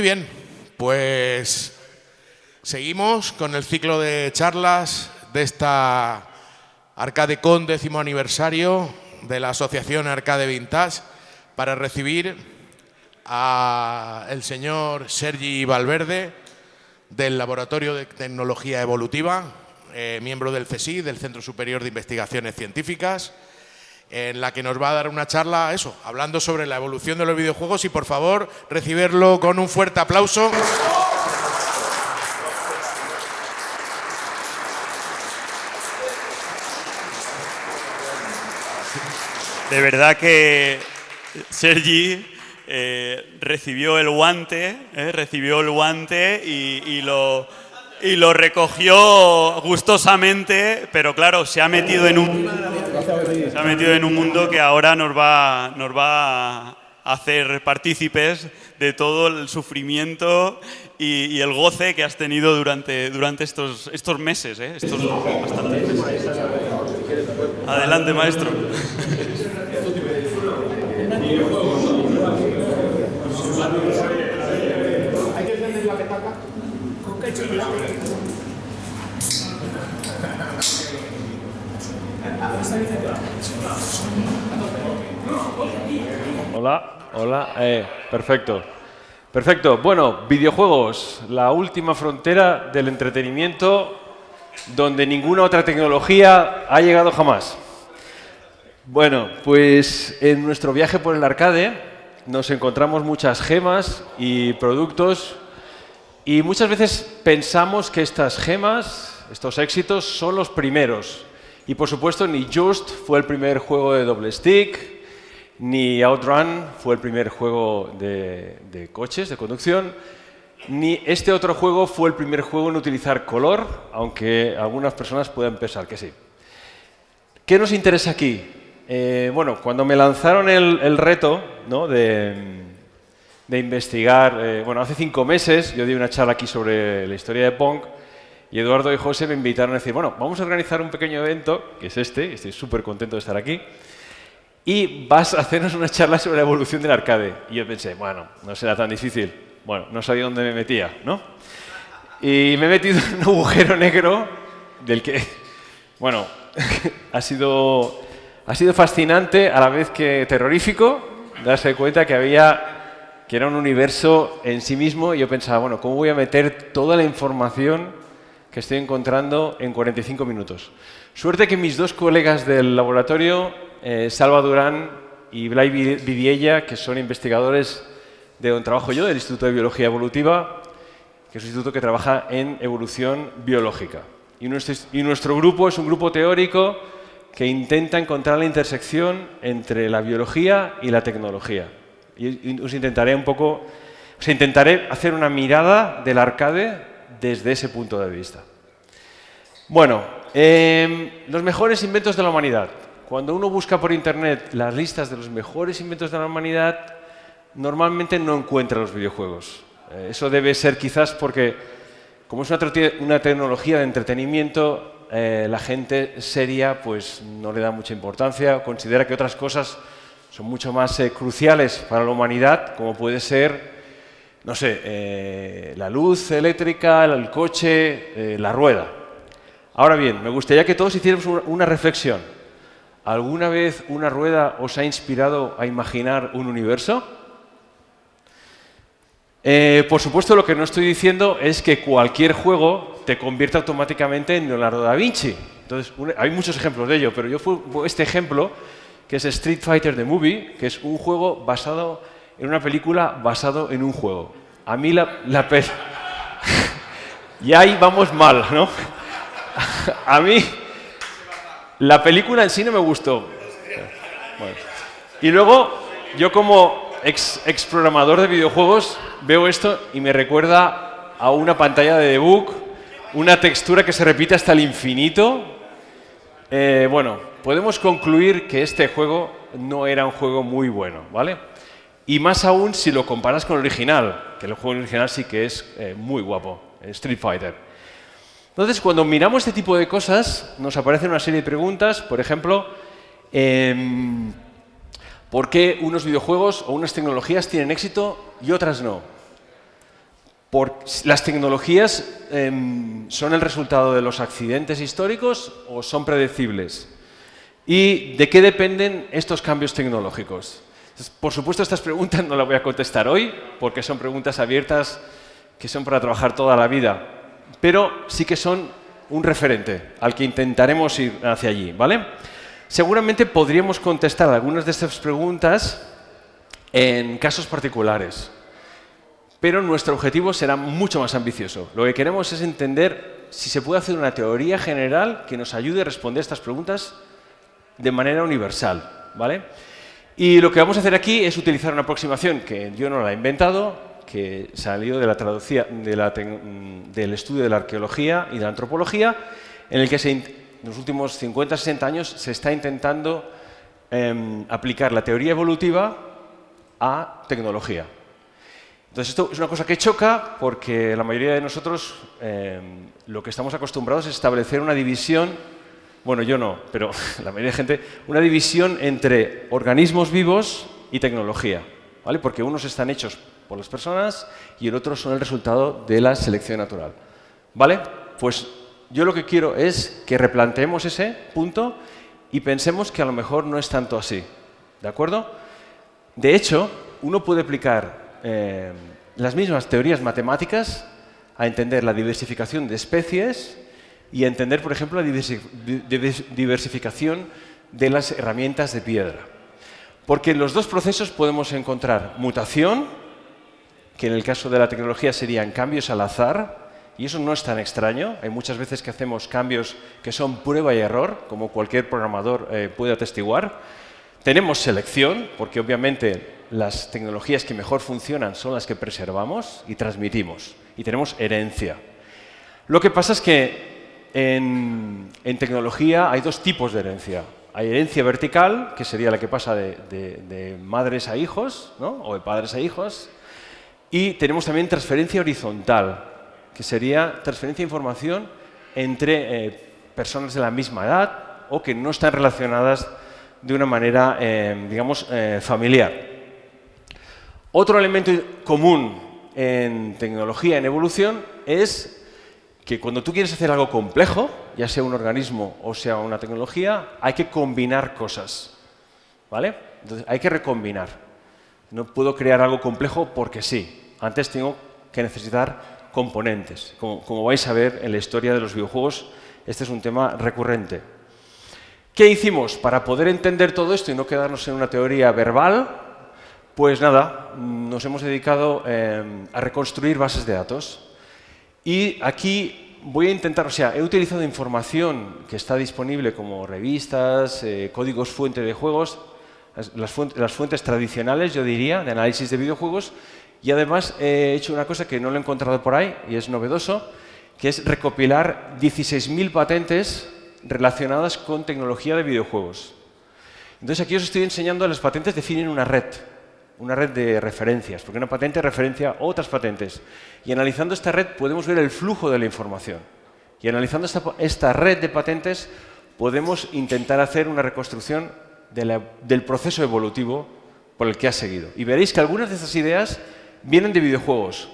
Muy bien, pues seguimos con el ciclo de charlas de esta ArcadeCon 10º aniversario de la Asociación Arcade Vintage para recibir al señor Sergi Valverde del Laboratorio de Tecnología Evolutiva, miembro del CSIC, del Centro Superior de Investigaciones Científicas, en la que nos va a dar una charla, hablando sobre la evolución de los videojuegos, y por favor, recibirlo con un fuerte aplauso. De verdad que Sergi recibió el guante y lo recogió gustosamente, pero claro, se ha metido en un mundo que ahora nos va a hacer partícipes de todo el sufrimiento y el goce que has tenido durante estos meses, estos bastantes meses. Adelante, maestro. Hola, perfecto. Bueno, videojuegos, la última frontera del entretenimiento donde ninguna otra tecnología ha llegado jamás. Bueno, pues en nuestro viaje por el arcade nos encontramos muchas gemas y productos y muchas veces pensamos que estas gemas, estos éxitos, son los primeros. Y por supuesto ni Just fue el primer juego de doble stick, ni Outrun fue el primer juego de coches, de conducción, ni este otro juego fue el primer juego en utilizar color, aunque algunas personas pueden pensar que sí. ¿Qué nos interesa aquí? Bueno, cuando me lanzaron el reto, ¿no?, de investigar, bueno, hace 5 meses yo di una charla aquí sobre la historia de Pong y Eduardo y José me invitaron a decir, bueno, vamos a organizar un pequeño evento, que es este, estoy súper contento de estar aquí, y vas a hacernos una charla sobre la evolución del arcade. Y yo pensé, bueno, no será tan difícil. Bueno, no sabía dónde me metía, ¿no? Y me he metido en un agujero negro del que, bueno, ha sido fascinante, a la vez que terrorífico, darse cuenta que era un universo en sí mismo, y yo pensaba, bueno, ¿cómo voy a meter toda la información que estoy encontrando en 45 minutos? Suerte que mis dos colegas del laboratorio, Salva Durán y Blai Vidiella, que son investigadores de donde trabajo yo, del Instituto de Biología Evolutiva, que es un instituto que trabaja en evolución biológica. Y nuestro grupo es un grupo teórico que intenta encontrar la intersección entre la biología y la tecnología. Y os intentaré hacer una mirada del arcade desde ese punto de vista. Bueno, los mejores inventos de la humanidad. Cuando uno busca por internet las listas de los mejores inventos de la humanidad, normalmente no encuentra los videojuegos. Eso debe ser quizás porque, como es una tecnología de entretenimiento, la gente seria pues no le da mucha importancia, considera que otras cosas son mucho más cruciales para la humanidad, como puede ser, no sé, la luz eléctrica, el coche, la rueda. Ahora bien, me gustaría que todos hiciéramos una reflexión. ¿Alguna vez una rueda os ha inspirado a imaginar un universo? Por supuesto, lo que no estoy diciendo es que cualquier juego te convierta automáticamente en Leonardo da Vinci. Entonces, hay muchos ejemplos de ello, pero yo fui este ejemplo, que es Street Fighter The Movie, que es un juego basado en una película basado en un juego. A mí y ahí vamos mal, ¿no? A mí la película en sí no me gustó. Bueno. Y luego, yo como ex programador de videojuegos, veo esto y me recuerda a una pantalla de debug, una textura que se repite hasta el infinito. Bueno, podemos concluir que este juego no era un juego muy bueno, ¿vale? Y más aún si lo comparas con el original, que el juego original sí que es muy guapo, Street Fighter. Entonces, cuando miramos este tipo de cosas, nos aparecen una serie de preguntas, por ejemplo, ¿por qué unos videojuegos o unas tecnologías tienen éxito y otras no? ¿Las tecnologías son el resultado de los accidentes históricos o son predecibles? ¿Y de qué dependen estos cambios tecnológicos? Por supuesto, estas preguntas no las voy a contestar hoy, porque son preguntas abiertas que son para trabajar toda la vida, pero sí que son un referente al que intentaremos ir hacia allí, ¿vale? Seguramente podríamos contestar algunas de estas preguntas en casos particulares, pero nuestro objetivo será mucho más ambicioso. Lo que queremos es entender si se puede hacer una teoría general que nos ayude a responder estas preguntas de manera universal, ¿vale? Y lo que vamos a hacer aquí es utilizar una aproximación que yo no la he inventado, que salió de la del estudio de la arqueología y de la antropología, en el que en los últimos 50-60 años se está intentando aplicar la teoría evolutiva a tecnología. Entonces, esto es una cosa que choca porque la mayoría de nosotros lo que estamos acostumbrados es establecer una división, bueno, yo no, pero la mayoría de gente, una división entre organismos vivos y tecnología, ¿vale? Porque unos están hechos por las personas y el otro son el resultado de la selección natural, ¿vale? Pues yo lo que quiero es que replanteemos ese punto y pensemos que a lo mejor no es tanto así, ¿de acuerdo? De hecho, uno puede aplicar las mismas teorías matemáticas a entender la diversificación de especies y a entender, por ejemplo, la diversificación de las herramientas de piedra. Porque en los dos procesos podemos encontrar mutación, que en el caso de la tecnología serían cambios al azar, y eso no es tan extraño. Hay muchas veces que hacemos cambios que son prueba y error, como cualquier programador puede atestiguar. Tenemos selección, porque obviamente las tecnologías que mejor funcionan son las que preservamos y transmitimos. Y tenemos herencia. Lo que pasa es que en tecnología hay dos tipos de herencia. Hay herencia vertical, que sería la que pasa de madres a hijos, ¿no? O de padres a hijos. Y tenemos también transferencia horizontal, que sería transferencia de información entre personas de la misma edad o que no están relacionadas de una manera, digamos, familiar. Otro elemento común en tecnología, en evolución, es que cuando tú quieres hacer algo complejo, ya sea un organismo o sea una tecnología, hay que combinar cosas, ¿vale? Entonces, hay que recombinar. No puedo crear algo complejo porque sí. Antes tengo que necesitar componentes. Como vais a ver en la historia de los videojuegos, este es un tema recurrente. ¿Qué hicimos para poder entender todo esto y no quedarnos en una teoría verbal? Pues nada, nos hemos dedicado a reconstruir bases de datos. Y aquí voy a intentar, o sea, he utilizado información que está disponible como revistas, códigos fuente de juegos, las fuentes tradicionales, yo diría, de análisis de videojuegos, y además he hecho una cosa que no lo he encontrado por ahí y es novedoso, que es recopilar 16.000 patentes relacionadas con tecnología de videojuegos. Entonces aquí os estoy enseñando, las patentes definen una red de referencias, porque una patente referencia a otras patentes. Y analizando esta red podemos ver el flujo de la información. Y analizando esta red de patentes podemos intentar hacer una reconstrucción del proceso evolutivo por el que ha seguido. Y veréis que algunas de estas ideas vienen de videojuegos,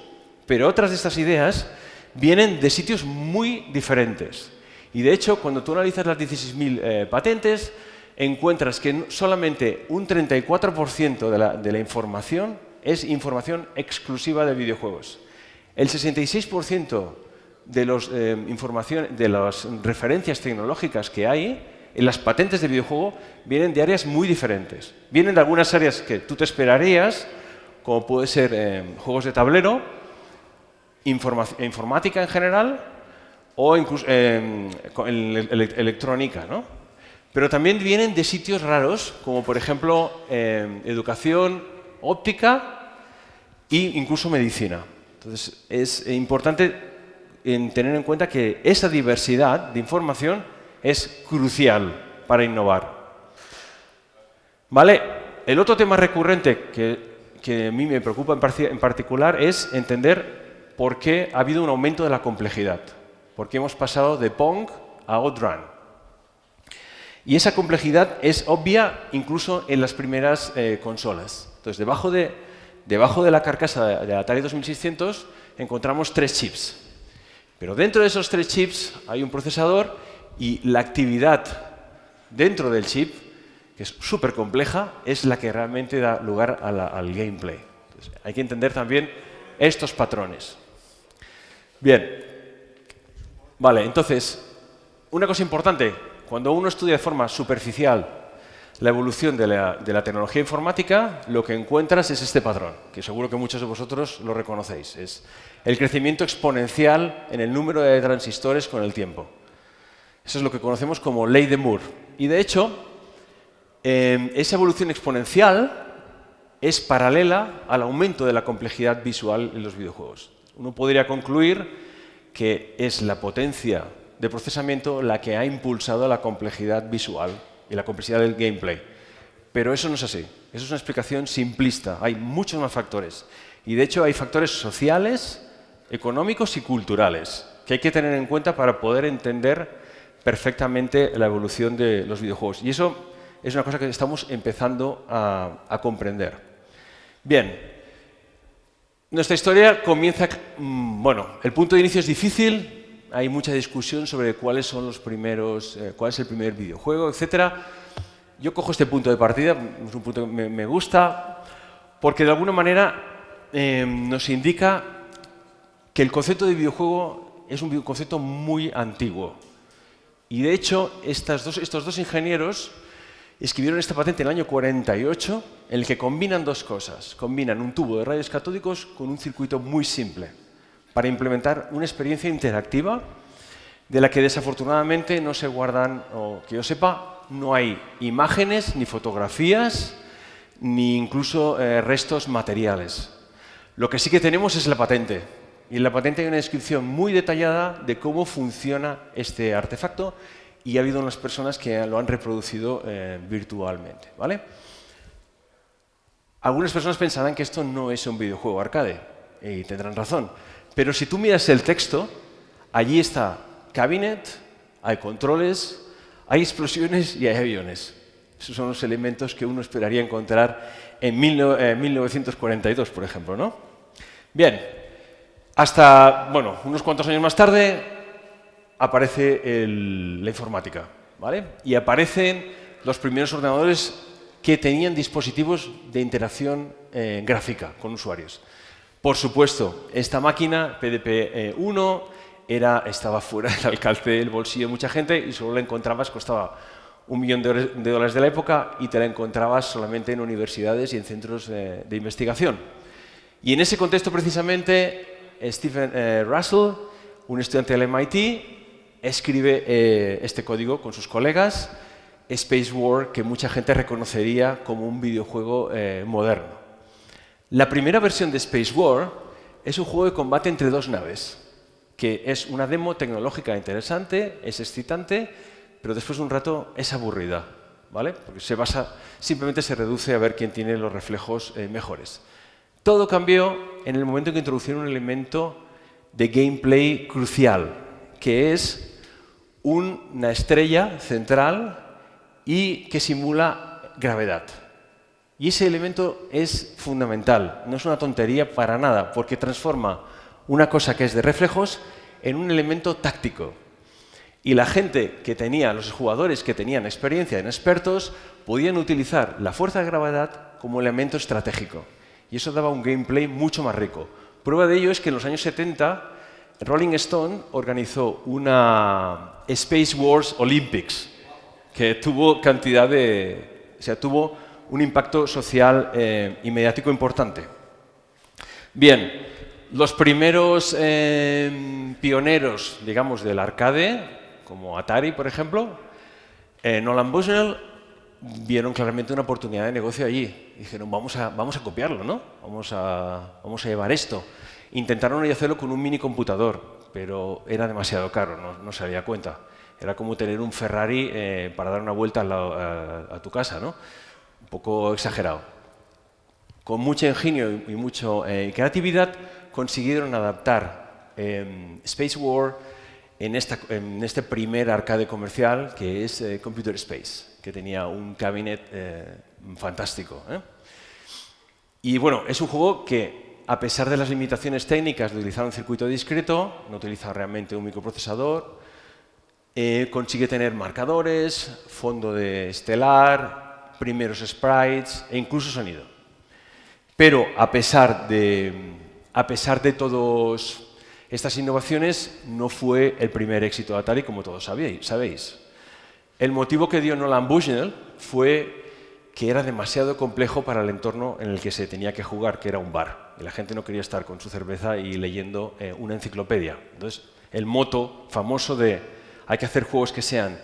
pero otras de estas ideas vienen de sitios muy diferentes. Y de hecho, cuando tú analizas las 16.000 patentes, encuentras que solamente un 34% de la información es información exclusiva de videojuegos. El 66% de las referencias tecnológicas que hay en las patentes de videojuego vienen de áreas muy diferentes. Vienen de algunas áreas que tú te esperarías, como puede ser juegos de tablero, informática en general o incluso electrónica, ¿no? Pero también vienen de sitios raros, como por ejemplo educación, óptica e incluso medicina. Entonces es importante tener en cuenta que esa diversidad de información es crucial para innovar. ¿Vale? El otro tema recurrente que a mí me preocupa en particular es entender por qué ha habido un aumento de la complejidad. Por qué hemos pasado de Pong a Outrun. Y esa complejidad es obvia incluso en las primeras consolas. Entonces, debajo de la carcasa de Atari 2600 encontramos 3 chips. Pero dentro de esos 3 chips hay un procesador y la actividad dentro del chip, que es súper compleja, es la que realmente da lugar al gameplay. Entonces, hay que entender también estos patrones. Bien. Vale, entonces, una cosa importante, cuando uno estudia de forma superficial la evolución de la tecnología informática, lo que encuentras es este patrón, que seguro que muchos de vosotros lo reconocéis. Es el crecimiento exponencial en el número de transistores con el tiempo. Eso es lo que conocemos como ley de Moore. Y de hecho, esa evolución exponencial es paralela al aumento de la complejidad visual en los videojuegos. Uno podría concluir que es la potencia de procesamiento la que ha impulsado la complejidad visual y la complejidad del gameplay. Pero eso no es así. Eso es una explicación simplista. Hay muchos más factores. Y de hecho hay factores sociales, económicos y culturales que hay que tener en cuenta para poder entender perfectamente la evolución de los videojuegos. Y eso es una cosa que estamos empezando a comprender. Bien, nuestra historia comienza... Bueno, el punto de inicio es difícil. Hay mucha discusión sobre cuáles son los primeros, cuál es el primer videojuego, etc. Yo cojo este punto de partida, es un punto que me gusta, porque de alguna manera nos indica que el concepto de videojuego es un concepto muy antiguo. Y de hecho, estos dos ingenieros escribieron esta patente en el año 48, en el que combinan dos cosas. Combinan un tubo de rayos catódicos con un circuito muy simple, para implementar una experiencia interactiva de la que desafortunadamente no se guardan, o que yo sepa, no hay imágenes, ni fotografías, ni incluso restos materiales. Lo que sí que tenemos es la patente. Y en la patente hay una descripción muy detallada de cómo funciona este artefacto y ha habido unas personas que lo han reproducido virtualmente, ¿vale? Algunas personas pensarán que esto no es un videojuego arcade, y tendrán razón. Pero si tú miras el texto, allí está cabinet, hay controles, hay explosiones y hay aviones. Esos son los elementos que uno esperaría encontrar en 1942, por ejemplo, ¿no? Bien, hasta, bueno, unos cuantos años más tarde aparece la informática, ¿vale? Y aparecen los primeros ordenadores que tenían dispositivos de interacción gráfica con usuarios. Por supuesto, esta máquina, PDP-1, estaba fuera del alcance del bolsillo de mucha gente y solo la encontrabas, costaba $1 millón de la época y te la encontrabas solamente en universidades y en centros de investigación. Y en ese contexto, precisamente, Stephen Russell, un estudiante del MIT, escribe este código con sus colegas, Space War, que mucha gente reconocería como un videojuego moderno. La primera versión de Space War es un juego de combate entre dos naves, que es una demo tecnológica interesante, es excitante, pero después de un rato es aburrida, ¿vale? Porque simplemente se reduce a ver quién tiene los reflejos mejores. Todo cambió en el momento en que introdujeron un elemento de gameplay crucial, que es una estrella central y que simula gravedad. Y ese elemento es fundamental, no es una tontería para nada, porque transforma una cosa que es de reflejos en un elemento táctico. Y la gente que tenía, los jugadores que tenían experiencia en expertos, podían utilizar la fuerza de gravedad como elemento estratégico. Y eso daba un gameplay mucho más rico. Prueba de ello es que en los años 70, Rolling Stone organizó una Space Wars Olympics, que tuvo tuvo un impacto social y mediático importante. Bien, los primeros pioneros, digamos, del arcade, como Atari, por ejemplo, Nolan Bushnell, vieron claramente una oportunidad de negocio allí. Dijeron, vamos a copiarlo, ¿no? Vamos a llevar esto. Intentaron hacerlo con un mini computador, pero era demasiado caro, no se daría cuenta. Era como tener un Ferrari para dar una vuelta a tu casa, ¿no? Un poco exagerado. Con mucho ingenio y mucha creatividad consiguieron adaptar Space War en este primer arcade comercial que es Computer Space, que tenía un cabinet fantástico. Y bueno, es un juego que a pesar de las limitaciones técnicas de utilizar un circuito discreto, no utiliza realmente un microprocesador, consigue tener marcadores, fondo de estelar, primeros sprites e incluso sonido. Pero a pesar de todas estas innovaciones, no fue el primer éxito de Atari, como todos sabéis. El motivo que dio Nolan Bushnell fue que era demasiado complejo para el entorno en el que se tenía que jugar, que era un bar. Y la gente no quería estar con su cerveza y leyendo una enciclopedia. Entonces, el moto famoso de hay que hacer juegos que sean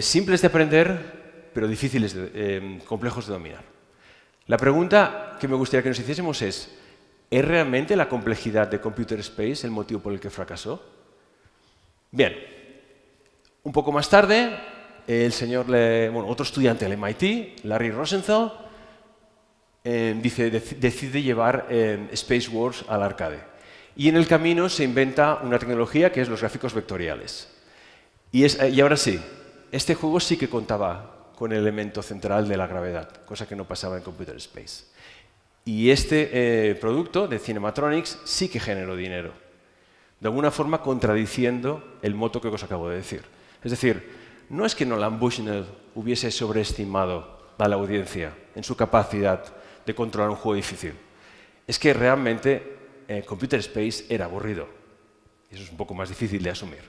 simples de aprender, pero difíciles, complejos de dominar. La pregunta que me gustaría que nos hiciésemos es realmente la complejidad de Computer Space el motivo por el que fracasó? Bien, un poco más tarde, otro estudiante del MIT, Larry Rosenthal, decide llevar Space Wars al arcade. Y en el camino se inventa una tecnología que es los gráficos vectoriales. Y ahora sí, este juego sí que contaba con el elemento central de la gravedad, cosa que no pasaba en Computer Space. Y este producto de Cinematronics sí que generó dinero, de alguna forma contradiciendo el moto que os acabo de decir. Es decir, no es que Nolan Bushnell hubiese sobreestimado a la audiencia en su capacidad de controlar un juego difícil. Es que realmente Computer Space era aburrido. Y eso es un poco más difícil de asumir.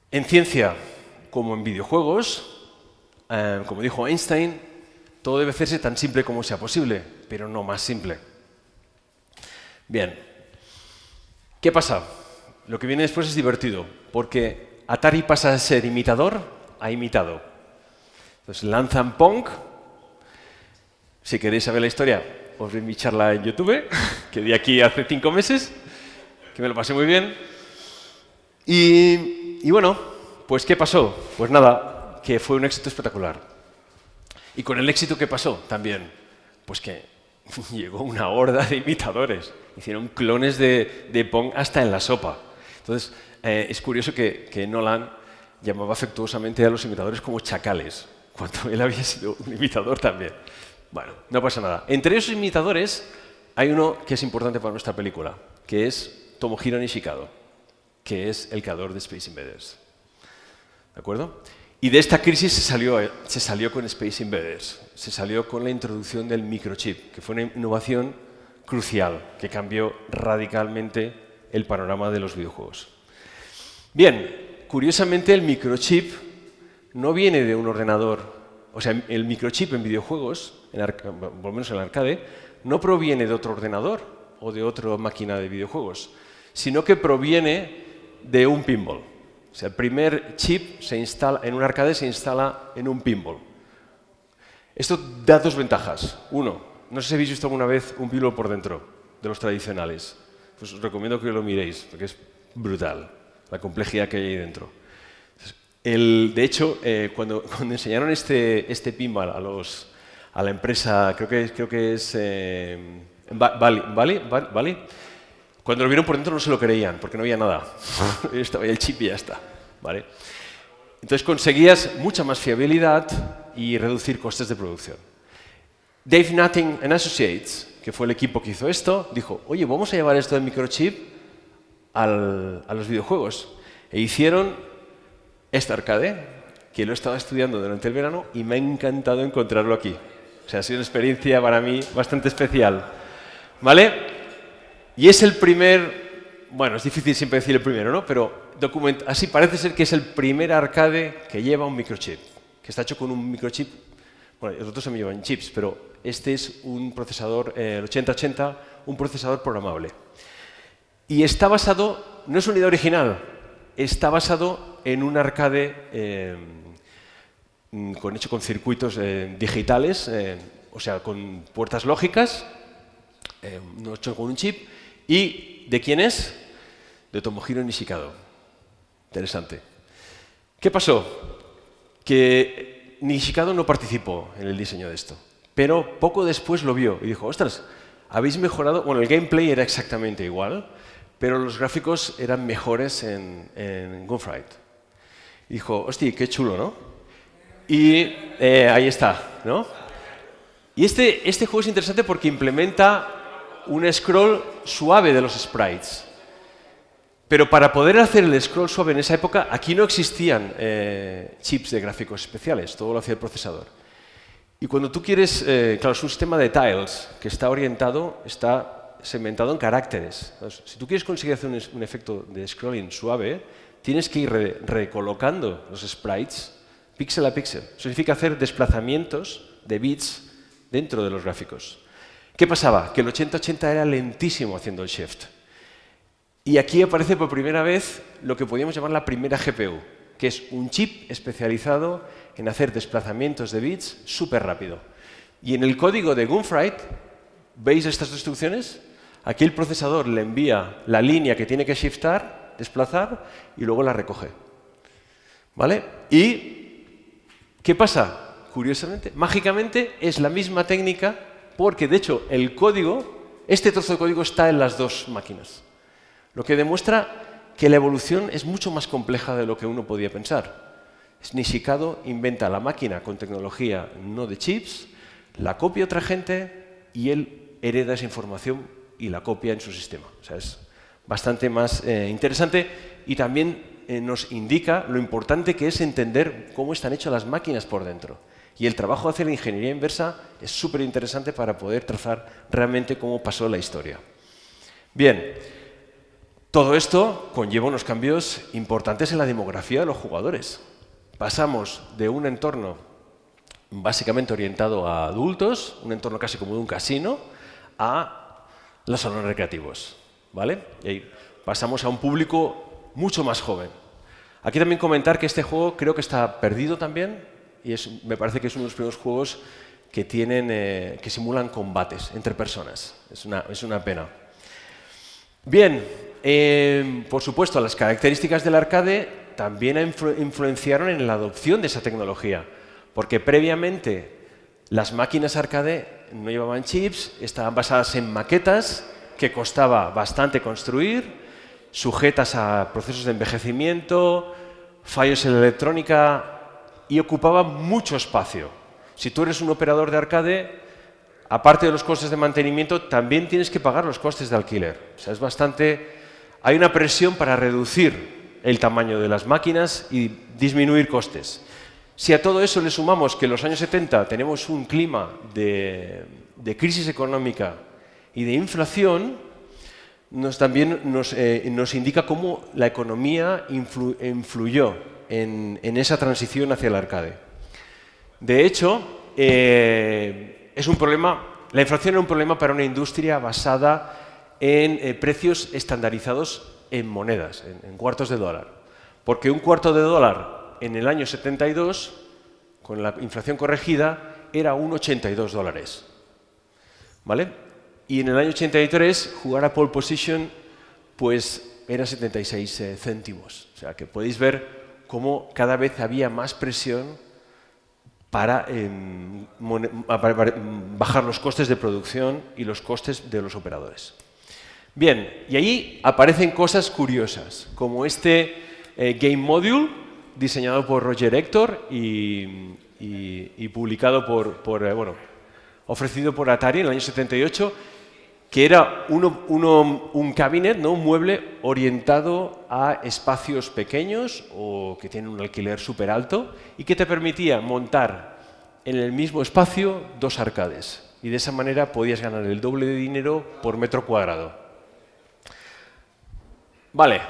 En ciencia, como en videojuegos, como dijo Einstein, todo debe hacerse tan simple como sea posible, pero no más simple. Bien, ¿qué pasa? Lo que viene después es divertido, porque Atari pasa de ser imitador a imitado. Entonces lanzan Pong. Si queréis saber la historia, os doy mi charla en YouTube, que di aquí hace 5 meses, que me lo pasé muy bien. Y bueno, pues ¿qué pasó? Pues nada, que fue un éxito espectacular. Y con el éxito que pasó también, pues que llegó una horda de imitadores. Hicieron clones de Pong hasta en la sopa. Entonces, es curioso que Nolan llamaba afectuosamente a los imitadores como chacales, cuando él había sido un imitador también. Bueno, no pasa nada. Entre esos imitadores hay uno que es importante para nuestra película, que es Tomohiro Nishikado, que es el creador de Space Invaders. ¿De acuerdo? Y de esta crisis se salió con Space Invaders. Se salió con la introducción del microchip, que fue una innovación crucial, que cambió radicalmente el panorama de los videojuegos. Bien, curiosamente el microchip no viene de un ordenador. O sea, el microchip en videojuegos, por lo menos en el arcade, no proviene de otro ordenador o de otra máquina de videojuegos, sino que proviene de un pinball. O sea, el primer chip se instala en un arcade, se instala en un pinball. Esto da dos ventajas. Uno, no sé si habéis visto alguna vez un pinball por dentro, de los tradicionales. Pues os recomiendo que lo miréis, porque es brutal la complejidad que hay ahí dentro. De hecho, cuando enseñaron este pinball a la empresa, creo que es Bally, cuando lo vieron por dentro no se lo creían, porque no había nada. Estaba ahí el chip y ya está. ¿Vale? Entonces conseguías mucha más fiabilidad y reducir costes de producción. Dave Nutting and Associates, que fue el equipo que hizo esto, dijo, oye, vamos a llevar esto de microchip a los videojuegos. E hicieron este arcade, que lo he estado estudiando durante el verano y me ha encantado encontrarlo aquí. O sea, ha sido una experiencia para mí bastante especial. ¿Vale? Y es el primer, bueno, es difícil siempre decir el primero, ¿no? Pero así parece ser que es el primer arcade que lleva un microchip, que está hecho con un microchip. Bueno, los otros se me llevan chips, pero este es un procesador, el 8080, un procesador programable. Y está basado, no es una idea original, está basado en un arcade hecho con circuitos digitales, o sea, con puertas lógicas, no hecho con un chip. ¿Y de quién es? De Tomohiro Nishikado. Interesante. ¿Qué pasó? Que Nishikado no participó en el diseño de esto, pero poco después lo vio y dijo, ostras, habéis mejorado, bueno, el gameplay era exactamente igual, pero los gráficos eran mejores en Gunfight. Y dijo, hostia, qué chulo, ¿no? Y ahí está, ¿no? Y este juego es interesante porque implementa un scroll suave de los sprites. Pero para poder hacer el scroll suave en esa época, aquí no existían chips de gráficos especiales, todo lo hacía el procesador. Y cuando tú quieres, claro, es un sistema de tiles que está orientado, está segmentado en caracteres. Entonces, si tú quieres conseguir hacer un efecto de scrolling suave, tienes que ir recolocando los sprites píxel a píxel. Eso significa hacer desplazamientos de bits dentro de los gráficos. ¿Qué pasaba? Que el 8080 era lentísimo haciendo el shift. Y aquí aparece por primera vez lo que podríamos llamar la primera GPU, que es un chip especializado en hacer desplazamientos de bits súper rápido. Y en el código de Gunfright, ¿veis estas dos instrucciones? Aquí el procesador le envía la línea que tiene que shiftar, desplazar, y luego la recoge. ¿Vale? ¿Y qué pasa? Curiosamente, mágicamente, es la misma técnica porque, de hecho, el código, este trozo de código está en las dos máquinas. Lo que demuestra que la evolución es mucho más compleja de lo que uno podía pensar. Nishikado inventa la máquina con tecnología no de chips, la copia otra gente y él hereda esa información y la copia en su sistema. O sea, es bastante más interesante y también nos indica lo importante que es entender cómo están hechas las máquinas por dentro. Y el trabajo de hacer la ingeniería inversa es súper interesante para poder trazar realmente cómo pasó la historia. Bien. Todo esto conlleva unos cambios importantes en la demografía de los jugadores. Pasamos de un entorno básicamente orientado a adultos, un entorno casi como de un casino, a los salones recreativos, ¿vale? Y ahí pasamos a un público mucho más joven. Aquí también comentar que este juego creo que está perdido también y me parece que es uno de los primeros juegos que que simulan combates entre personas. Es una pena. Bien, por supuesto, las características del arcade también influenciaron en la adopción de esa tecnología, porque previamente las máquinas arcade no llevaban chips, estaban basadas en maquetas que costaba bastante construir, sujetas a procesos de envejecimiento, fallos en la electrónica y ocupaban mucho espacio. Si tú eres un operador de arcade, aparte de los costes de mantenimiento, también tienes que pagar los costes de alquiler. O sea, es bastante... Hay una presión para reducir el tamaño de las máquinas y disminuir costes. Si a todo eso le sumamos que en los años 70 tenemos un clima de crisis económica y de inflación, también nos indica cómo la economía influyó en esa transición hacia el arcade. De hecho, es un problema, la inflación era un problema para una industria basada en precios estandarizados en monedas, en cuartos de dólar. Porque un cuarto de dólar en el año 72, con la inflación corregida, era $1,82. ¿Vale? Y en el año 83, jugar a pole position, pues era 76 céntimos. O sea, que podéis ver cómo cada vez había más presión para bajar los costes de producción y los costes de los operadores. Bien, y ahí aparecen cosas curiosas, como este Game Module, diseñado por Roger Hector y publicado ofrecido por Atari en el año 78, que era un cabinet, ¿no? Un mueble orientado a espacios pequeños o que tienen un alquiler súper alto y que te permitía montar en el mismo espacio dos arcades. Y de esa manera podías ganar el doble de dinero por metro cuadrado. Vale,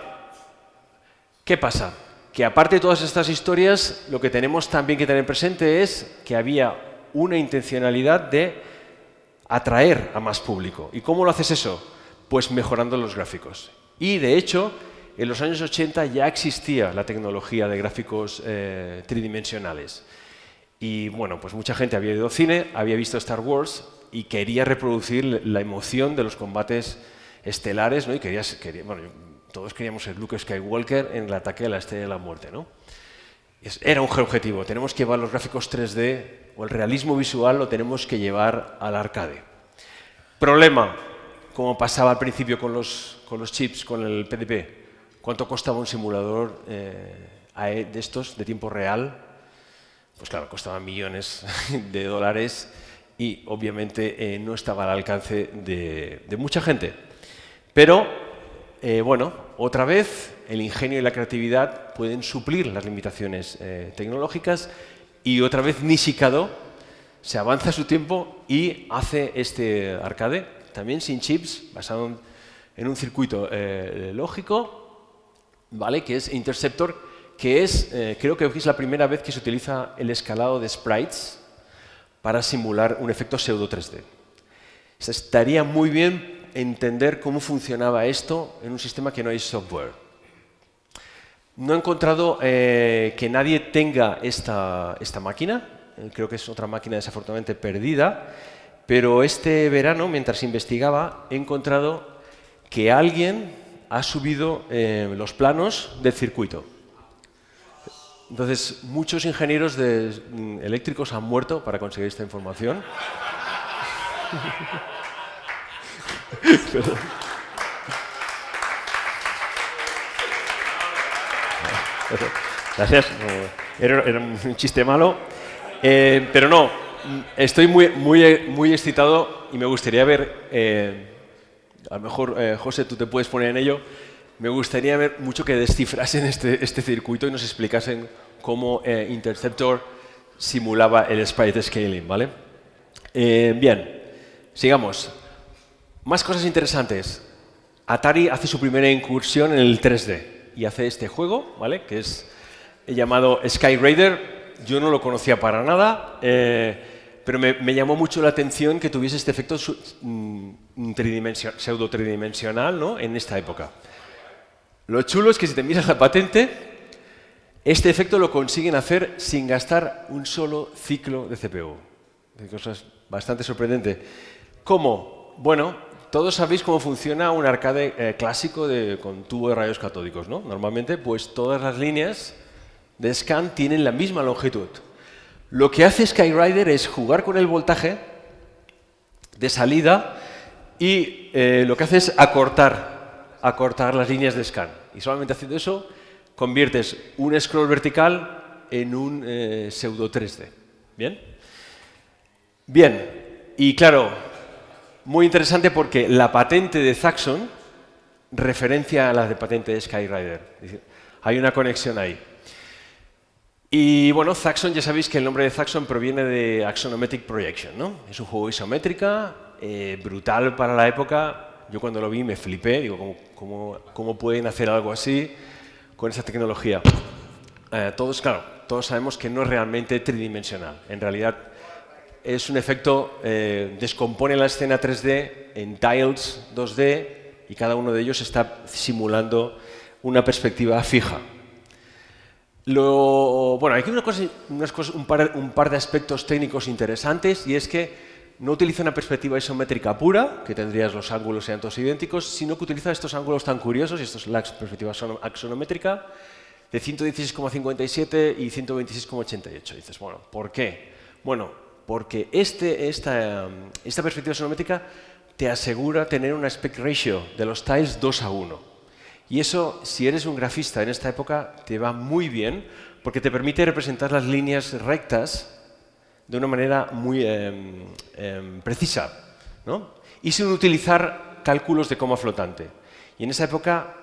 ¿qué pasa? Que aparte de todas estas historias, lo que tenemos también que tener presente es que había una intencionalidad de atraer a más público. ¿Y cómo lo haces eso? Pues mejorando los gráficos. Y de hecho, en los años 80 ya existía la tecnología de gráficos tridimensionales. Y bueno, pues mucha gente había ido al cine, había visto Star Wars y quería reproducir la emoción de los combates estelares, ¿no? Y todos queríamos ser Luke Skywalker en el ataque a la Estrella de la Muerte, ¿no? Era un objetivo, tenemos que llevar los gráficos 3D o el realismo visual lo tenemos que llevar al arcade. Problema, como pasaba al principio con los chips, con el PDP, ¿cuánto costaba un simulador de estos de tiempo real? Pues claro, costaba millones de dólares y obviamente no estaba al alcance de mucha gente. Pero, bueno, otra vez el ingenio y la creatividad pueden suplir las limitaciones tecnológicas y otra vez Nishikado se avanza su tiempo y hace este arcade, también sin chips, basado en un circuito lógico, ¿vale? Que es Interceptor, que es, creo que es la primera vez que se utiliza el escalado de sprites para simular un efecto pseudo 3D. Estaría muy bien entender cómo funcionaba esto en un sistema que no hay software. No he encontrado que nadie tenga esta máquina. Creo que es otra máquina desafortunadamente perdida. Pero este verano, mientras investigaba, he encontrado que alguien ha subido los planos del circuito. Entonces, muchos ingenieros eléctricos han muerto para conseguir esta información. Gracias. Era un chiste malo. Pero no, estoy muy excitado y me gustaría ver, a lo mejor, José, tú te puedes poner en ello, me gustaría ver mucho que descifrasen este circuito y nos explicasen cómo Interceptor simulaba el sprite scaling, ¿vale? Bien, sigamos. Más cosas interesantes. Atari hace su primera incursión en el 3D y hace este juego, ¿vale? Que es llamado Sky Raider. Yo no lo conocía para nada, pero me llamó mucho la atención que tuviese este efecto pseudo tridimensional, ¿no? En esta época. Lo chulo es que si te miras la patente, este efecto lo consiguen hacer sin gastar un solo ciclo de CPU. Cosa bastante sorprendente. ¿Cómo? Bueno, todos sabéis cómo funciona un arcade clásico con tubo de rayos catódicos, ¿no? Normalmente, pues todas las líneas de scan tienen la misma longitud. Lo que hace Skyrider es jugar con el voltaje de salida y lo que hace es acortar las líneas de scan. Y solamente haciendo eso conviertes un scroll vertical en un pseudo 3D. ¿Bien? Bien. Y claro, muy interesante porque la patente de Zaxxon referencia a la de patente de Skyrider. Hay una conexión ahí. Y bueno, Zaxxon, ya sabéis que el nombre de Zaxxon proviene de Axonometric Projection, ¿no? Es un juego isométrica, brutal para la época. Yo cuando lo vi me flipé, digo, ¿cómo pueden hacer algo así con esa tecnología? Todos sabemos que no es realmente tridimensional. En realidad es un efecto, descompone la escena 3D en tiles 2D y cada uno de ellos está simulando una perspectiva fija. Bueno, hay un par de aspectos técnicos interesantes y es que no utiliza una perspectiva isométrica pura, que tendrías los ángulos sean todos idénticos, sino que utiliza estos ángulos tan curiosos, y esto es la perspectiva axonométrica, de 116,57 y 126,88. Dices, bueno, ¿por qué? Bueno, porque esta perspectiva axonométrica te asegura tener un aspect ratio de los tiles 2:1. Y eso, si eres un grafista en esta época, te va muy bien, porque te permite representar las líneas rectas de una manera muy precisa, ¿no? Y sin utilizar cálculos de coma flotante. Y en esa época,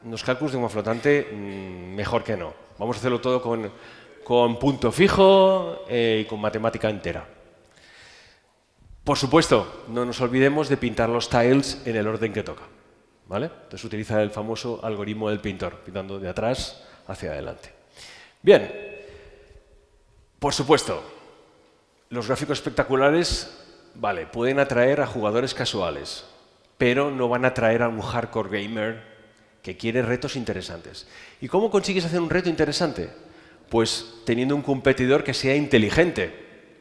los cálculos de coma flotante, mejor que no. Vamos a hacerlo todo con punto fijo y con matemática entera. Por supuesto, no nos olvidemos de pintar los tiles en el orden que toca, ¿vale? Entonces utiliza el famoso algoritmo del pintor, pintando de atrás hacia adelante. Bien, por supuesto, los gráficos espectaculares, vale, pueden atraer a jugadores casuales, pero no van a atraer a un hardcore gamer que quiere retos interesantes. ¿Y cómo consigues hacer un reto interesante? Pues teniendo un competidor que sea inteligente.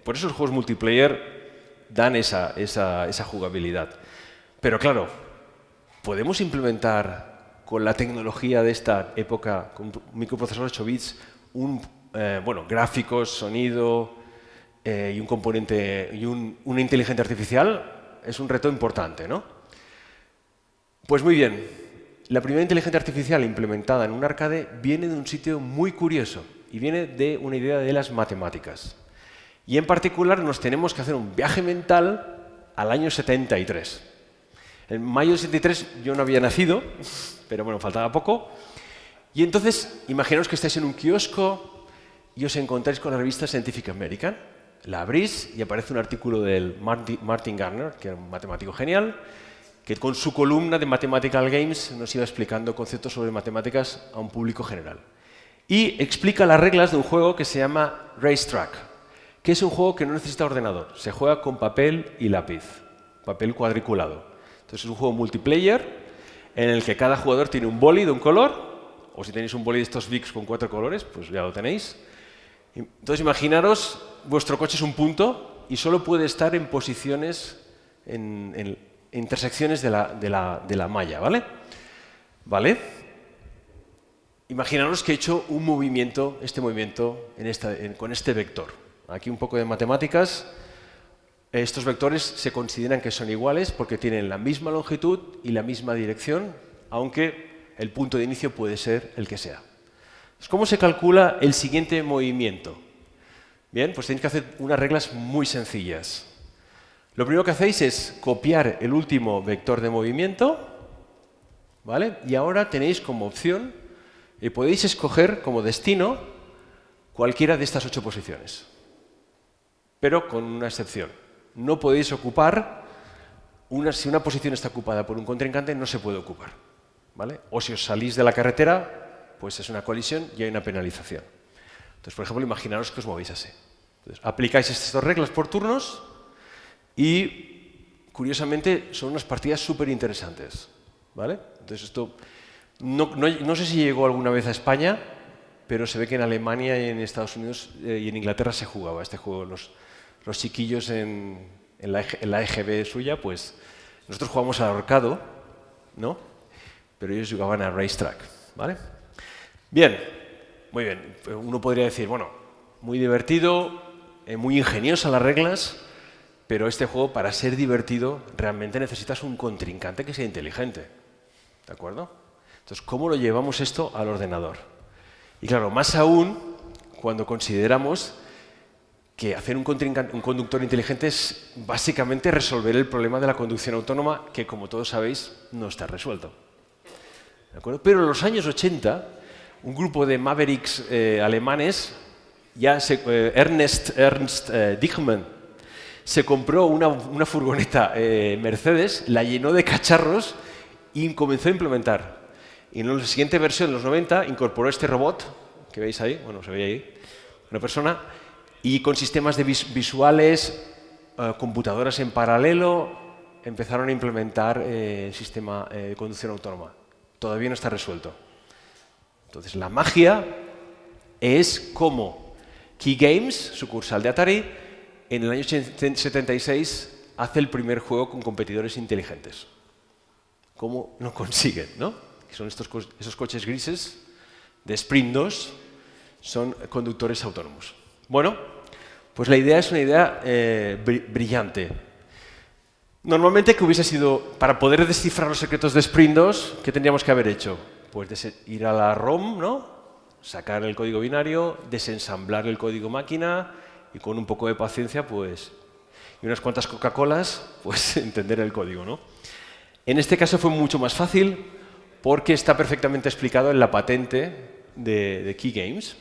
Por eso los juegos multiplayer dan esa jugabilidad. Pero claro, ¿podemos implementar con la tecnología de esta época, con microprocesadores 8 bits, gráficos, sonido y un componente y una inteligencia artificial? Es un reto importante, ¿no? Pues muy bien, la primera inteligencia artificial implementada en un arcade viene de un sitio muy curioso y viene de una idea de las matemáticas. Y en particular nos tenemos que hacer un viaje mental al año 73. En mayo del 73 yo no había nacido, pero bueno, faltaba poco. Y entonces, imaginaos que estáis en un kiosco y os encontráis con la revista Scientific American. La abrís y aparece un artículo del Martin Gardner, que era un matemático genial, que con su columna de Mathematical Games nos iba explicando conceptos sobre matemáticas a un público general. Y explica las reglas de un juego que se llama Racetrack, que es un juego que no necesita ordenador. Se juega con papel y lápiz, papel cuadriculado. Entonces es un juego multiplayer en el que cada jugador tiene un boli de un color, o si tenéis un boli de estos Bics con 4 colores, pues ya lo tenéis. Entonces imaginaros, vuestro coche es un punto y solo puede estar en posiciones, en intersecciones de la malla, ¿vale? ¿Vale? Imaginaros que he hecho un movimiento, este movimiento con este vector. Aquí un poco de matemáticas. Estos vectores se consideran que son iguales porque tienen la misma longitud y la misma dirección, aunque el punto de inicio puede ser el que sea. ¿Cómo se calcula el siguiente movimiento? Bien, pues tenéis que hacer unas reglas muy sencillas. Lo primero que hacéis es copiar el último vector de movimiento, ¿vale? Y ahora tenéis como opción, y podéis escoger como destino cualquiera de estas 8 posiciones. Pero con una excepción. No podéis ocupar, si una posición está ocupada por un contrincante, no se puede ocupar, ¿vale? O si os salís de la carretera, pues es una colisión y hay una penalización. Entonces, por ejemplo, imaginaros que os movéis así. Entonces, aplicáis estas 2 reglas por turnos y, curiosamente, son unas partidas súper interesantes, ¿vale? Entonces, esto no sé si llegó alguna vez a España, pero se ve que en Alemania y en Estados Unidos y en Inglaterra se jugaba este juego. Los chiquillos en la EGB suya, pues nosotros jugamos al ahorcado, ¿no? Pero ellos jugaban a Racetrack, ¿vale? Bien, muy bien. Uno podría decir, bueno, muy divertido, muy ingeniosas las reglas, pero este juego, para ser divertido, realmente necesitas un contrincante que sea inteligente, ¿de acuerdo? Entonces, ¿cómo lo llevamos esto al ordenador? Y claro, más aún cuando consideramos que hacer un conductor inteligente es básicamente resolver el problema de la conducción autónoma, que, como todos sabéis, no está resuelto. ¿De acuerdo? Pero en los años 80, un grupo de mavericks alemanes, Ernst Dichmann, se compró una furgoneta Mercedes, la llenó de cacharros y comenzó a implementar. Y en la siguiente versión, en los 90, incorporó este robot, que veis ahí, bueno, se ve ahí, una persona, y con sistemas de visuales, computadoras en paralelo, empezaron a implementar el sistema de conducción autónoma. Todavía no está resuelto. Entonces, la magia es cómo Key Games, sucursal de Atari, en el año 76 hace el primer juego con competidores inteligentes. ¿Cómo lo consiguen, no? Que son esos coches grises de Sprint 2, son conductores autónomos. Bueno, pues la idea es una idea brillante. Normalmente, ¿qué hubiese sido? Para poder descifrar los secretos de Sprint 2, ¿qué tendríamos que haber hecho? Pues ir a la ROM, ¿no? Sacar el código binario, desensamblar el código máquina y con un poco de paciencia, pues, y unas cuantas Coca-Colas, pues entender el código, ¿no? En este caso fue mucho más fácil porque está perfectamente explicado en la patente de Key Games.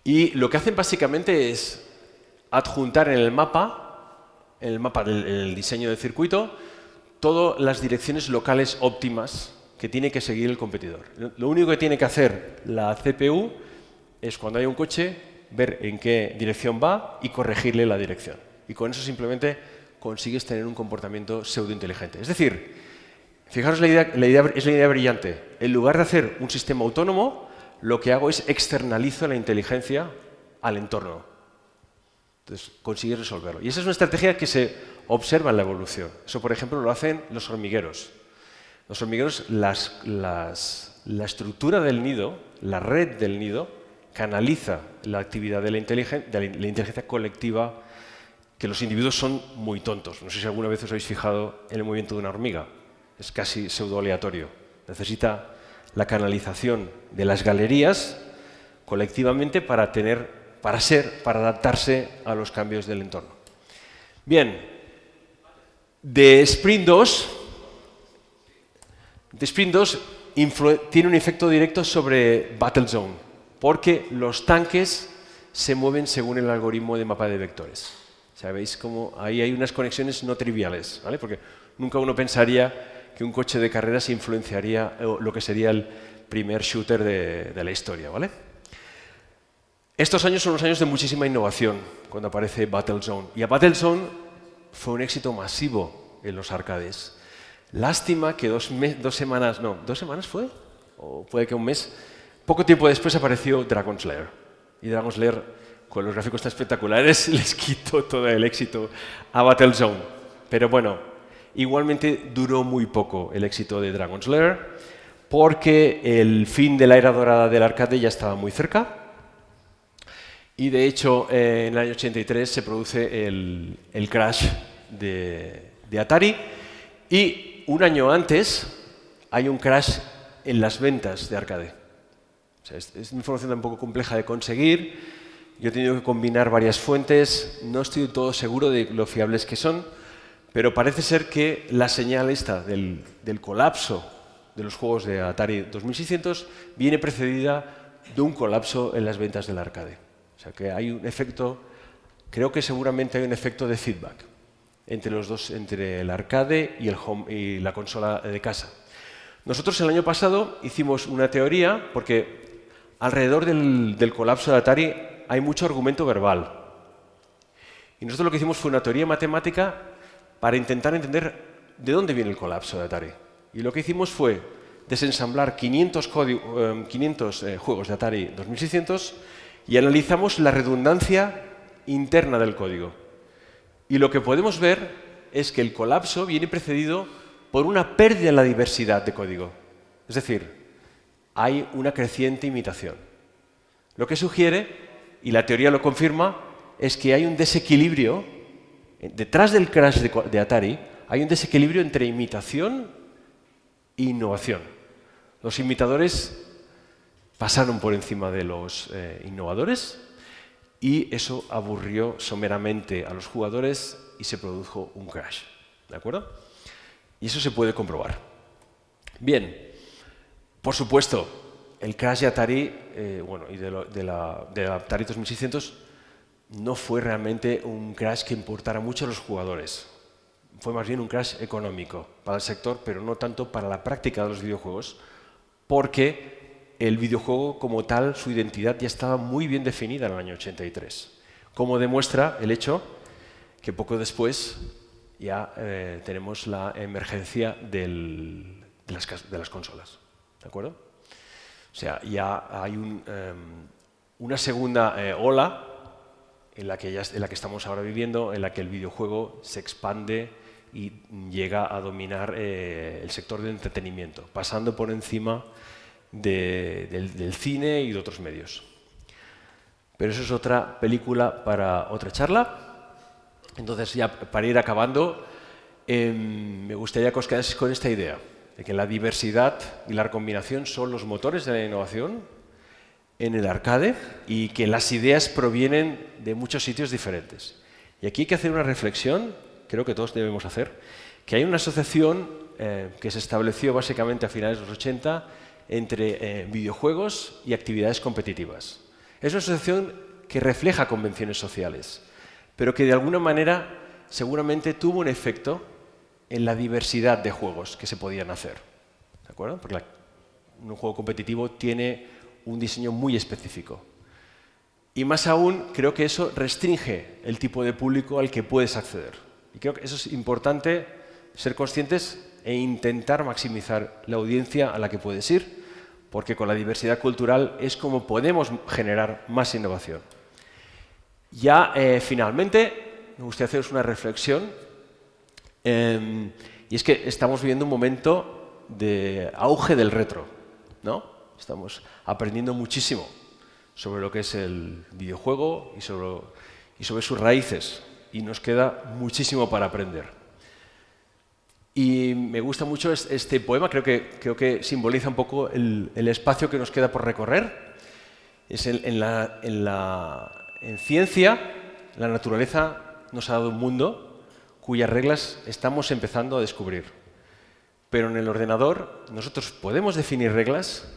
Y lo que hacen básicamente es adjuntar en el mapa del diseño del circuito, todas las direcciones locales óptimas que tiene que seguir el competidor. Lo único que tiene que hacer la CPU es, cuando hay un coche, ver en qué dirección va y corregirle la dirección. Y con eso simplemente consigues tener un comportamiento pseudointeligente. Es decir, fijaros, la idea es la idea brillante. En lugar de hacer un sistema autónomo, lo que hago es externalizo la inteligencia al entorno. Entonces, consigues resolverlo. Y esa es una estrategia que se observa en la evolución. Eso, por ejemplo, lo hacen los hormigueros. Los hormigueros, la estructura del nido, la red del nido, canaliza la actividad de la inteligencia colectiva, que los individuos son muy tontos. No sé si alguna vez os habéis fijado en el movimiento de una hormiga. Es casi pseudo-aleatorio. Necesita la canalización de las galerías colectivamente para para adaptarse a los cambios del entorno. Bien, de Sprint 2 tiene un efecto directo sobre Battlezone, porque los tanques se mueven según el algoritmo de mapa de vectores. ¿Sabéis cómo? Ahí hay unas conexiones no triviales, ¿vale? Porque nunca uno pensaría que un coche de carreras influenciaría lo que sería el primer shooter de la historia, ¿vale? Estos años son los años de muchísima innovación, cuando aparece Battlezone. Y a Battlezone fue un éxito masivo en los arcades. Lástima que ¿2 semanas fue? O puede que un mes. Poco tiempo después apareció Dragon Slayer. Y Dragon Slayer, con los gráficos tan espectaculares, les quitó todo el éxito a Battlezone. Pero bueno, igualmente duró muy poco el éxito de Dragon Slayer, porque el fin de la era dorada del arcade ya estaba muy cerca. Y de hecho, en el año 83 se produce el crash de Atari. Y un año antes hay un crash en las ventas de arcade. O sea, es una información un poco compleja de conseguir. Yo he tenido que combinar varias fuentes. No estoy del todo seguro de lo fiables que son. Pero parece ser que la señal esta del colapso de los juegos de Atari 2600 viene precedida de un colapso en las ventas del arcade. O sea que hay un efecto, creo que seguramente hay un efecto de feedback entre los dos, entre el arcade y, y la consola de casa. Nosotros el año pasado hicimos una teoría, porque alrededor del colapso de Atari hay mucho argumento verbal. Y nosotros lo que hicimos fue una teoría matemática para intentar entender de dónde viene el colapso de Atari. Y lo que hicimos fue desensamblar 500 juegos de Atari 2600 y analizamos la redundancia interna del código. Y lo que podemos ver es que el colapso viene precedido por una pérdida en la diversidad de código. Es decir, hay una creciente imitación. Lo que sugiere, y la teoría lo confirma, es que hay un desequilibrio, detrás del crash de Atari, hay un desequilibrio entre imitación e innovación. Los imitadores pasaron por encima de los innovadores y eso aburrió someramente a los jugadores y se produjo un crash. ¿De acuerdo? Y eso se puede comprobar. Bien, por supuesto, el crash de Atari y de la Atari 2600 no fue realmente un crash que importara mucho a los jugadores. Fue más bien un crash económico para el sector, pero no tanto para la práctica de los videojuegos, porque el videojuego como tal, su identidad ya estaba muy bien definida en el año 83, como demuestra el hecho que poco después ya tenemos la emergencia de las consolas. ¿De acuerdo? O sea, ya hay una segunda ola en la que estamos ahora viviendo, en la que el videojuego se expande y llega a dominar el sector del entretenimiento, pasando por encima del cine y de otros medios. Pero eso es otra película para otra charla. Entonces, ya para ir acabando, me gustaría que os quedaseis con esta idea, de que la diversidad y la combinación son los motores de la innovación en el arcade y que las ideas provienen de muchos sitios diferentes. Y aquí hay que hacer una reflexión, creo que todos debemos hacer, que hay una asociación que se estableció básicamente a finales de los 80 entre videojuegos y actividades competitivas. Es una asociación que refleja convenciones sociales, pero que de alguna manera seguramente tuvo un efecto en la diversidad de juegos que se podían hacer. ¿De acuerdo? Porque un juego competitivo tiene un diseño muy específico. Y más aún, creo que eso restringe el tipo de público al que puedes acceder. Y creo que eso es importante, ser conscientes e intentar maximizar la audiencia a la que puedes ir, porque con la diversidad cultural es como podemos generar más innovación. Ya finalmente, me gustaría haceros una reflexión, y es que estamos viviendo un momento de auge del retro, ¿no? Estamos aprendiendo muchísimo sobre lo que es el videojuego y sobre sus raíces, y nos queda muchísimo para aprender. Y me gusta mucho este poema, creo que simboliza un poco el espacio que nos queda por recorrer. Es en En ciencia, la naturaleza nos ha dado un mundo cuyas reglas estamos empezando a descubrir. Pero en el ordenador nosotros podemos definir reglas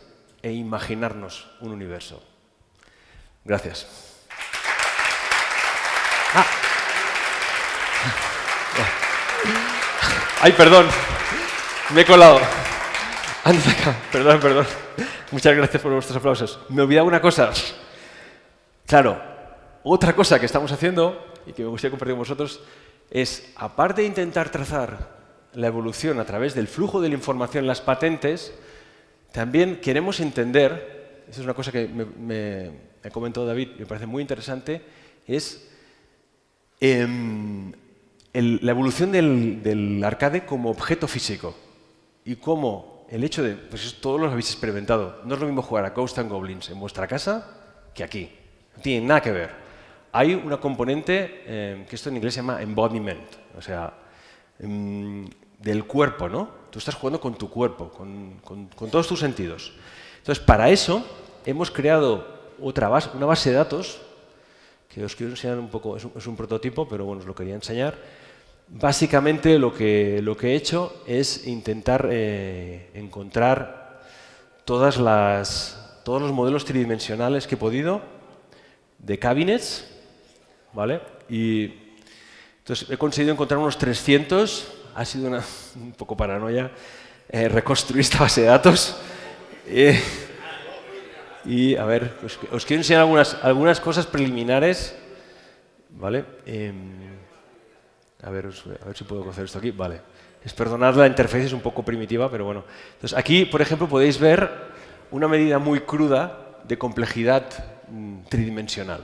e imaginarnos un universo. Gracias. Ay, perdón. Me he colado. Anda acá. Perdón. Muchas gracias por vuestros aplausos. Me olvidaba una cosa. Claro, otra cosa que estamos haciendo y que me gustaría compartir con vosotros es, aparte de intentar trazar la evolución a través del flujo de la información en las patentes, también queremos entender, esa es una cosa que me comentó David y me parece muy interesante, es la evolución del arcade como objeto físico y cómo el hecho de, pues todos los habéis experimentado, no es lo mismo jugar a Ghosts and Goblins en vuestra casa que aquí, no tiene nada que ver. Hay una componente que esto en inglés se llama embodiment, o sea, del cuerpo, ¿no? Tú estás jugando con tu cuerpo, con todos tus sentidos. Entonces, para eso hemos creado una base de datos que os quiero enseñar un poco, es un prototipo, pero bueno, os lo quería enseñar. Básicamente lo que he hecho es intentar encontrar todos los modelos tridimensionales que he podido de cabinets, ¿vale? Y entonces he conseguido encontrar unos 300, ha sido un poco paranoia reconstruir esta base de datos. Y a ver, os quiero enseñar algunas cosas preliminares, ¿vale? A ver si puedo coger esto aquí. Vale. Perdonad, la interfaz es un poco primitiva, pero bueno. Entonces, aquí, por ejemplo, podéis ver una medida muy cruda de complejidad tridimensional.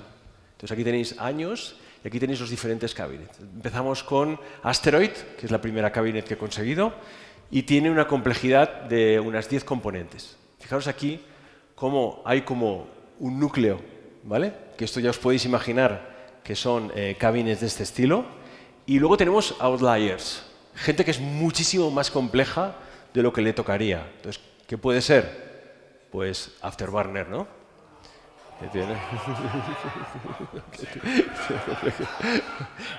Entonces, aquí tenéis años y aquí tenéis los diferentes cabinets. Empezamos con Asteroid, que es la primera cabinet que he conseguido, y tiene una complejidad de unas 10 componentes. Fijaros aquí cómo hay como un núcleo, ¿vale? Que esto ya os podéis imaginar que son cabinets de este estilo. Y luego tenemos outliers, gente que es muchísimo más compleja de lo que le tocaría. Entonces, ¿qué puede ser? Pues Afterburner, ¿no? ¿Qué tiene?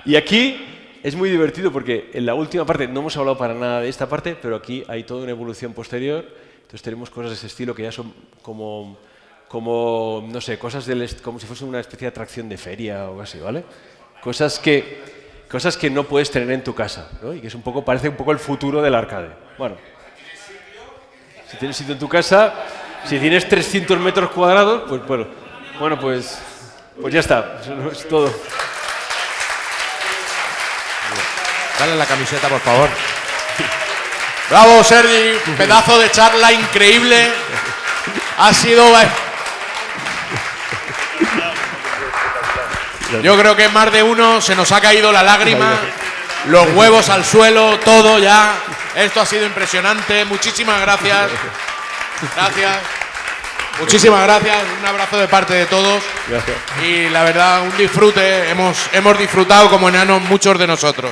Y aquí es muy divertido porque en la última parte, no hemos hablado para nada de esta parte, pero aquí hay toda una evolución posterior. Entonces tenemos cosas de ese estilo que ya son como no sé, cosas como si fuese una especie de atracción de feria o algo así, ¿vale? Cosas que no puedes tener en tu casa, ¿no? Y que parece un poco el futuro del arcade. Bueno, si tienes sitio en tu casa, si tienes 300 metros cuadrados, pues ya está, eso es todo. Dale la camiseta, por favor. Bravo, Sergi, pedazo de charla increíble. Ha sido... Yo creo que más de uno se nos ha caído la lágrima, los huevos al suelo, todo ya. Esto ha sido impresionante. Muchísimas gracias. Gracias. Muchísimas gracias. Un abrazo de parte de todos. Gracias. Y la verdad, un disfrute. Hemos disfrutado como enanos muchos de nosotros.